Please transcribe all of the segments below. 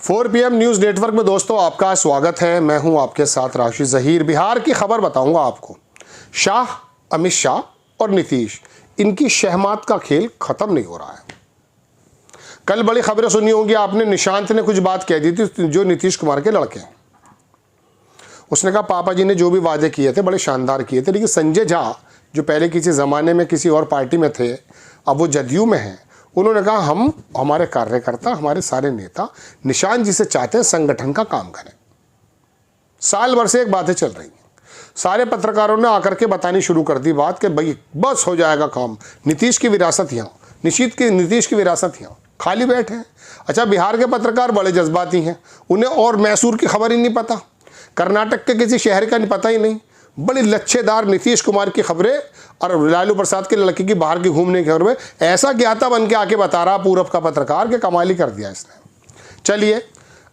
4 PM news network में दोस्तों आपका स्वागत है। मैं हूं आपके साथ राशि ज़हीर। बिहार की खबर बताऊंगा आपको। शाह, अमित शाह और नीतीश, इनकी शहमात का खेल खत्म नहीं हो रहा है। कल बड़ी खबरें सुनी होंगी आपने। निशांत ने कुछ बात कह दी थी, जो नीतीश कुमार के लड़के हैं। उसने कहा पापा जी ने जो भी वादे किए थे बड़े शानदार किए थे, लेकिन संजय झा जो पहले किसी ज़माने में किसी और पार्टी में थे, अब वो जदयू में हैं, उन्होंने कहा हम, हमारे कार्यकर्ता, हमारे सारे नेता निशांत जी से चाहते हैं संगठन का काम करें। साल भर से एक बातें चल रही हैं। सारे पत्रकारों ने आकर के बतानी शुरू कर दी बात कि भाई बस हो जाएगा काम, नीतीश की विरासत यहाँ, नीतीश की विरासत यहाँ, खाली बैठे हैं। अच्छा, बिहार के पत्रकार बड़े जज्बाती हैं, उन्हें और मैसूर की खबर ही नहीं पता, कर्नाटक के किसी शहर का नहीं पता ही नहीं। बड़ी लच्छेदार नीतीश कुमार की खबरें और लालू प्रसाद के लड़के की बाहर की घूमने की खबरें ऐसा ज्ञाता बन के आके बता रहा पूरब का पत्रकार के कमाल ही कर दिया इसने। चलिए,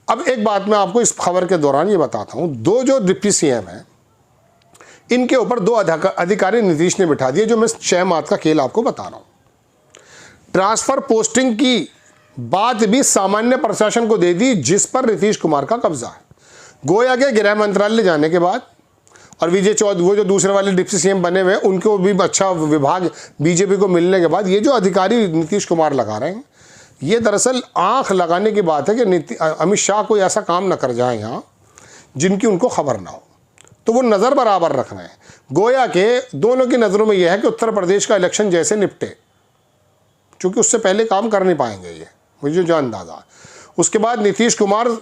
अब एक बात मैं आपको इस खबर के दौरान ये बताता हूँ। दो जो डिप्टी सीएम हैं, इनके ऊपर दो अधिकारी नीतीश ने बिठा दिए, जो मैं 6 माह का खेल आपको बता रहा हूँ। ट्रांसफर पोस्टिंग की बात भी सामान्य प्रशासन को दे दी, जिस पर नीतीश कुमार का कब्जा है। गोया के गृह मंत्रालय जाने के बाद और विजय चौधरी, वो जो दूसरे वाले डिप्टी सीएम बने हुए, उनको भी अच्छा विभाग बीजेपी को मिलने के बाद ये जो अधिकारी नीतीश कुमार लगा रहे हैं, ये दरअसल आंख लगाने की बात है कि अमित शाह कोई ऐसा काम ना कर जाए यहाँ जिनकी उनको खबर ना हो, तो वो नज़र बराबर रख रहे हैं। गोया के दोनों की नज़रों में यह है कि उत्तर प्रदेश का इलेक्शन जैसे निपटे, चूँकि उससे पहले काम कर नहीं पाएंगे ये, मुझे जो अंदाज़ा। उसके बाद नीतीश कुमार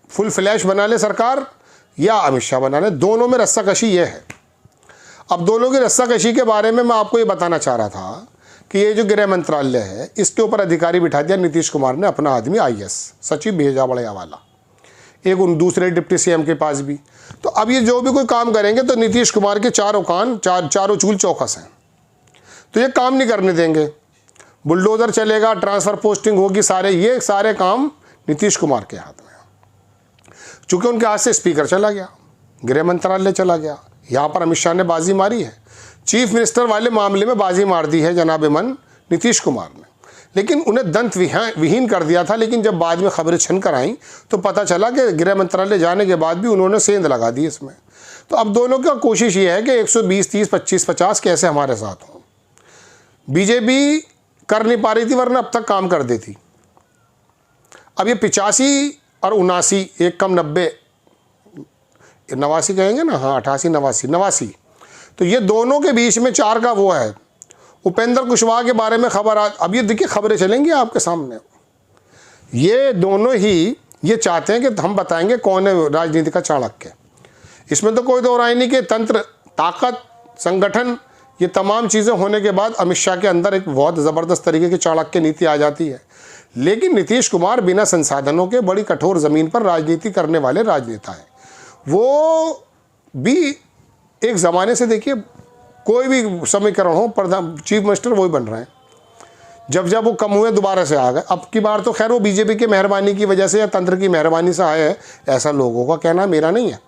फुल फ्लैश बना ले सरकार या अमित शाह बना ले, दोनों में रस्साकशी ये है। अब दोनों की रस्साकशी के बारे में मैं आपको ये बताना चाह रहा था कि ये जो गृह मंत्रालय है, इसके ऊपर अधिकारी बिठा दिया नीतीश कुमार ने, अपना आदमी IAS सचिव भेजा बड़े वाला, एक उन दूसरे डिप्टी सीएम के पास भी। तो अब ये जो भी कोई काम करेंगे तो नीतीश कुमार के चारों कान, चारों चूल चौकस हैं, तो ये काम नहीं करने देंगे। बुलडोजर चलेगा, ट्रांसफ़र पोस्टिंग होगी, ये सारे काम नीतीश कुमार के हाथ में। चूँकि उनके हाथ से स्पीकर चला गया, गृह मंत्रालय चला गया, यहाँ पर अमित शाह ने बाजी मारी है। चीफ मिनिस्टर वाले मामले में बाजी मार दी है जनाब मन नीतीश कुमार ने, लेकिन उन्हें दंत विहीन कर दिया था। लेकिन जब बाद में खबरें छन कर आईं तो पता चला कि गृह मंत्रालय जाने के बाद भी उन्होंने सेंध लगा दी इसमें। तो अब दोनों का कोशिश ये है कि 120, 30, 25, 50 कैसे हमारे साथ हों। बीजेपी कर नहीं पा रही थी, वरना अब तक काम कर देती। अब ये 85 और 79, एक कम 90, 89 कहेंगे ना, हाँ 88, 89। तो ये दोनों के बीच में 4 का वो है। उपेंद्र कुशवाहा के बारे में खबर अब ये देखिए, खबरें चलेंगी आपके सामने। ये दोनों ही ये चाहते हैं कि हम बताएंगे कौन है राजनीति का चाणक्य। इसमें तो कोई दो राय नहीं कि तंत्र, ताकत, संगठन, ये तमाम चीज़ें होने के बाद अमित शाह के अंदर एक बहुत ज़बरदस्त तरीके की चाणक्य नीति आ जाती है। लेकिन नीतीश कुमार बिना संसाधनों के बड़ी कठोर ज़मीन पर राजनीति करने वाले राजनेता हैं। वो भी एक ज़माने से देखिए, कोई भी समीकरण हो, प्रधान चीफ मिनिस्टर वही बन रहे हैं। जब वो कम हुए दोबारा से आ गए। अब की बार तो खैर वो बीजेपी की मेहरबानी की वजह से या तंत्र की मेहरबानी से आए हैं, ऐसा लोगों का कहना, मेरा नहीं है।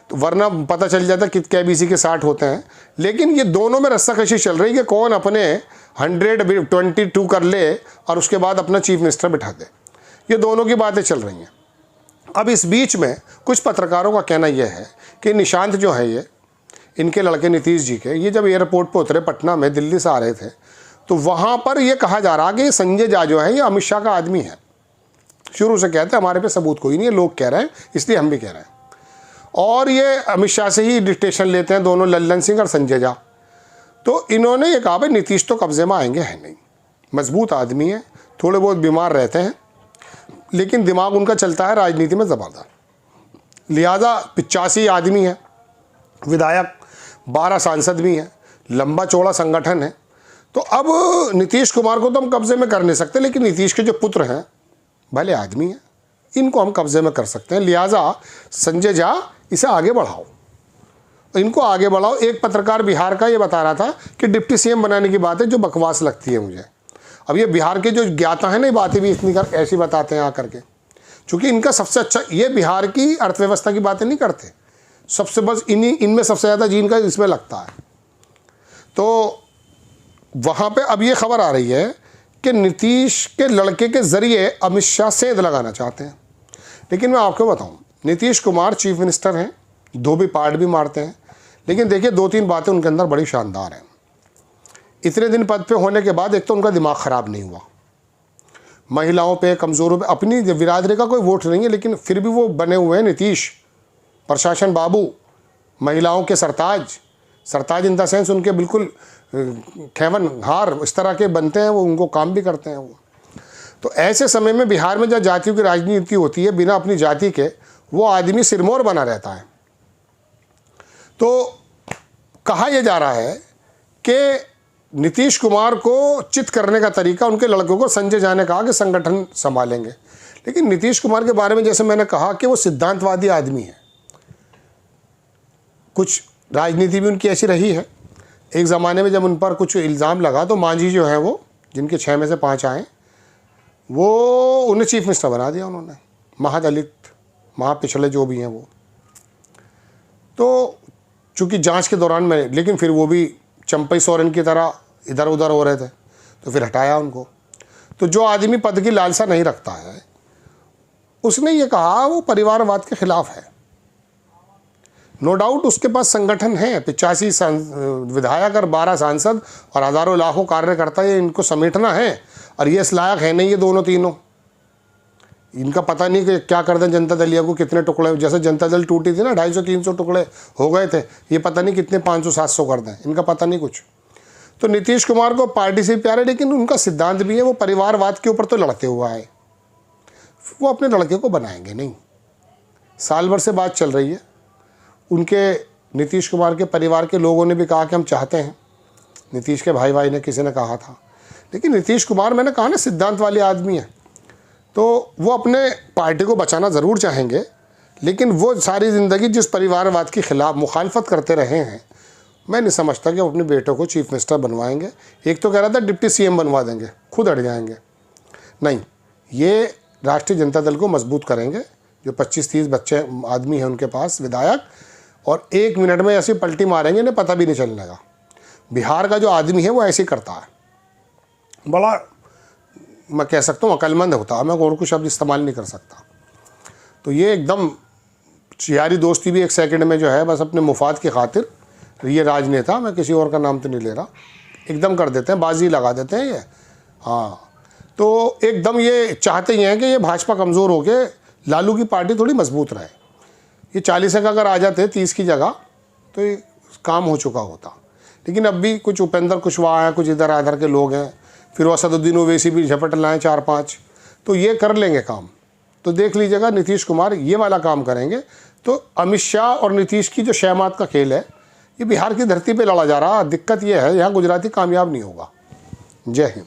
तो वरना पता चल जाता कि KBC के 60 होते हैं। लेकिन ये दोनों में रस्साकशी चल रही है कि कौन अपने 122 कर ले और उसके बाद अपना चीफ मिनिस्टर बिठा दे। ये दोनों की बातें चल रही हैं। अब इस बीच में कुछ पत्रकारों का कहना यह है कि निशांत जो है, ये इनके लड़के नीतीश जी के, ये जब एयरपोर्ट पर उतरे पटना में, दिल्ली से आ रहे थे, तो वहाँ पर यह कहा जा रहा कि संजय झा जो है ये अमित शाह का आदमी है। शुरू से कहते हैं हमारे पे सबूत कोई नहीं है, लोग कह रहे हैं, इसलिए हम भी कह रहे हैं। और ये अमित शाह से ही डिक्टेशन लेते हैं दोनों, लल्लन सिंह और संजय झा। तो इन्होंने ये कहा भाई नीतीश तो कब्जे में आएंगे, है नहीं, मजबूत आदमी है, थोड़े बहुत बीमार रहते हैं, लेकिन दिमाग उनका चलता है राजनीति में ज़बरदस्त। लिहाजा 85 आदमी है, विधायक, 12 सांसद भी हैं, लंबा चौड़ा संगठन है। तो अब नीतीश कुमार को तो हम कब्जे में कर नहीं सकते, लेकिन नीतीश के जो पुत्र हैं भले आदमी हैं, इनको हम कब्जे में कर सकते हैं। लिहाजा संजय झा इसे आगे बढ़ाओ, इनको आगे बढ़ाओ। एक पत्रकार बिहार का ये बता रहा था कि डिप्टी सीएम बनाने की बात है, जो बकवास लगती है मुझे। अब ये बिहार के जो ज्ञाता हैं ना, ये बातें भी इतनी ऐसी बताते हैं आकर के, चूँकि इनका सबसे अच्छा, ये बिहार की अर्थव्यवस्था की बातें नहीं करते, सबसे बस इनमें सबसे ज़्यादा जी इनका इसमें लगता है। तो वहाँ पे अब ये खबर आ रही है कि नीतीश के लड़के के ज़रिए अमित शाह सेंध लगाना चाहते हैं। लेकिन मैं आपको बताऊं, नीतीश कुमार चीफ मिनिस्टर हैं, धोबी पार्ट भी मारते हैं, लेकिन देखिए 2-3 बातें उनके अंदर बड़ी शानदार हैं। इतने दिन पद पे होने के बाद एक तो उनका दिमाग ख़राब नहीं हुआ, महिलाओं पे, कमज़ोरों पे, अपनी बिरादरी का कोई वोट नहीं है लेकिन फिर भी वो बने हुए हैं नीतीश प्रशासन बाबू, महिलाओं के सरताज इन द सेंस उनके बिल्कुल खैवन हार इस तरह के बनते हैं, वो उनको काम भी करते हैं वो। तो ऐसे समय में बिहार में जब जातियों की राजनीति होती है, बिना अपनी जाति के वो आदमी सिरमौर बना रहता है। तो कहा यह जा रहा है कि नीतीश कुमार को चित करने का तरीका उनके लड़कों को संजय झा ने कहा कि संगठन संभालेंगे, लेकिन नीतीश कुमार के बारे में जैसे मैंने कहा कि वो सिद्धांतवादी आदमी है, कुछ राजनीति भी उनकी ऐसी रही है। एक ज़माने में जब उन पर कुछ इल्ज़ाम लगा तो मांझी जो है वो, जिनके 6 में से 5 आए, वो उन्हें चीफ मिनिस्टर बना दिया उन्होंने, महादलित महापिछड़े जो भी हैं वो। तो चूँकि जांच के दौरान में, लेकिन फिर वो भी चंपई सोरेन की तरह इधर उधर हो रहे थे तो फिर हटाया उनको। तो जो आदमी पद की लालसा नहीं रखता है, उसने ये कहा वो परिवारवाद के खिलाफ है। नो डाउट उसके पास संगठन है, 85 विधायक और 12 सांसद और हज़ारों लाखों कार्यकर्ता, ये इनको समेटना है और ये इस लायक है नहीं ये दोनों तीनों। इनका पता नहीं कि क्या कर दें जनता दलिया को, कितने टुकड़े, जैसे जनता दल टूटी थी ना 250-300 टुकड़े हो गए थे, ये पता नहीं कितने 500-700 कर दें, इनका पता नहीं कुछ। तो नीतीश कुमार को पार्टी से प्यार है, लेकिन उनका सिद्धांत भी है, वो परिवारवाद के ऊपर तो लड़ते हुआ है, वो अपने लड़के को बनाएंगे नहीं। साल भर से बात चल रही है, उनके नीतीश कुमार के परिवार के लोगों ने भी कहा कि हम चाहते हैं, नीतीश के भाई ने किसी ने कहा था, लेकिन नीतीश कुमार मैंने कहा ना सिद्धांत वाले आदमी है, तो वो अपने पार्टी को बचाना ज़रूर चाहेंगे, लेकिन वो सारी ज़िंदगी जिस परिवारवाद के ख़िलाफ़ मुखालफत करते रहे हैं, मैं नहीं समझता कि वो अपने बेटों को चीफ मिनिस्टर बनवाएंगे। एक तो कह रहा था डिप्टी सीएम बनवा देंगे, खुद हट जाएंगे। नहीं, ये राष्ट्रीय जनता दल को मजबूत करेंगे। जो 25-30 बच्चे आदमी हैं उनके पास विधायक, और 1 मिनट में ऐसी पलटी मारेंगे, इन्हें पता भी नहीं चलने लगा। बिहार का जो आदमी है वो ऐसे ही करता है, बड़ा मैं कह सकता हूँ अक्लमंद होता है, मैं और कुछ शब्द इस्तेमाल नहीं कर सकता। तो ये एकदम यारी दोस्ती भी 1 सेकंड में जो है बस अपने मुफाद की खातिर, ये राजनेता, मैं किसी और का नाम तो नहीं ले रहा, एकदम कर देते हैं, बाजी लगा देते हैं ये। हाँ, तो एकदम ये चाहते ही हैं कि ये भाजपा कमज़ोर हो के लालू की पार्टी थोड़ी मजबूत रहे। ये 40 का अगर आ जाते 30 की जगह तो ये काम हो चुका होता, लेकिन अब भी कुछ उपेंद्र कुशवाहा हैं, कुछ इधर आधर के लोग हैं, फिर असदुद्दीन ओवैसी भी झपट लाएँ 4-5, तो ये कर लेंगे काम। तो देख लीजिएगा नीतीश कुमार ये वाला काम करेंगे। तो अमित शाह और नीतीश की जो शहमात का खेल है, ये बिहार की धरती पे लड़ा जा रहा है। दिक्कत ये है यहाँ गुजराती कामयाब नहीं होगा। जय हिंद।